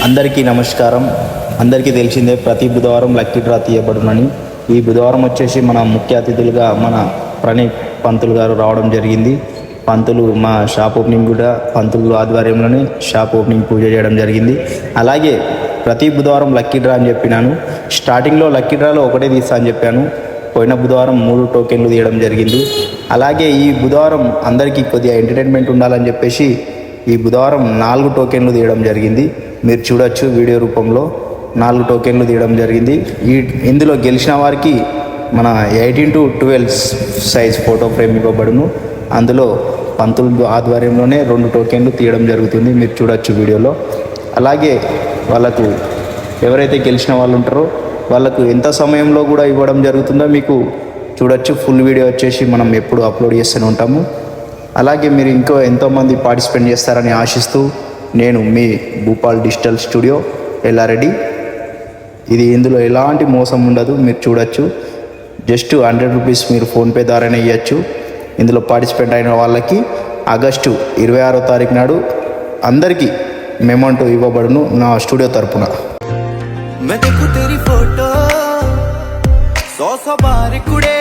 అందరికీ నమస్కారం. అందరికీ తెలిసిందే ప్రతి బుధవారం లక్కీ డ్రా తీయబడునని. ఈ బుధవారం వచ్చేసి మన ముఖ్య అతిథులుగా మన ప్రణీత్ పంతులు గారు రావడం జరిగింది. పంతులు మా షాప్ ఓపెనింగ్ కూడా పంతులు ఆధ్వర్యంలోనే షాప్ ఓపెనింగ్ పూజ చేయడం జరిగింది. అలాగే ప్రతి బుధవారం లక్కీ డ్రా అని చెప్పినాను. స్టార్టింగ్లో లక్కీ డ్రాలో ఒకటే తీస్తా అని చెప్పాను. పోయిన బుధవారం 3 టోకెన్లు తీయడం జరిగింది. అలాగే ఈ బుధవారం అందరికీ కొద్దిగా ఎంటర్టైన్మెంట్ ఉండాలని చెప్పేసి ఈ బుధవారం 4 టోకెన్లు తీయడం జరిగింది. మీరు చూడొచ్చు వీడియో రూపంలో 4 టోకెన్లు తీయడం జరిగింది. ఇందులో గెలిచిన వారికి మన 18-12 సైజ్ ఫోటో ఫ్రేమ్ ఇవ్వబడును. అందులో పంతులు ఆధ్వర్యంలోనే 2 టోకెన్లు తీయడం జరుగుతుంది. మీరు చూడొచ్చు వీడియోలో. అలాగే వాళ్ళకు ఎవరైతే గెలిచిన వాళ్ళు ఉంటారో వాళ్ళకు ఎంత సమయంలో కూడా ఇవ్వడం జరుగుతుందో మీకు చూడొచ్చు. ఫుల్ వీడియో వచ్చేసి మనం ఎప్పుడు అప్లోడ్ చేస్తూనే ఉంటాము. అలాగే మీరు ఇంకో ఎంతోమంది పార్టిసిపేట్ చేస్తారని ఆశిస్తూ నేను మీ భూపాల్ డిజిటల్ స్టూడియో ఎల్లారెడ్డి. ఇది ఇందులో ఎలాంటి మోసం ఉండదు. మీరు చూడొచ్చు. జస్ట్ 100 రూపీస్ మీరు ఫోన్పే ద్వారానే ఇవ్వచ్చు. ఇందులో పార్టిసిపేట్ అయిన వాళ్ళకి ఆగస్టు 26వ తారీఖు నాడు అందరికీ మెమోంటో ఇవ్వబడును నా స్టూడియో తరపున. मैं देखूं तेरी फोटो 100 बार कुड़े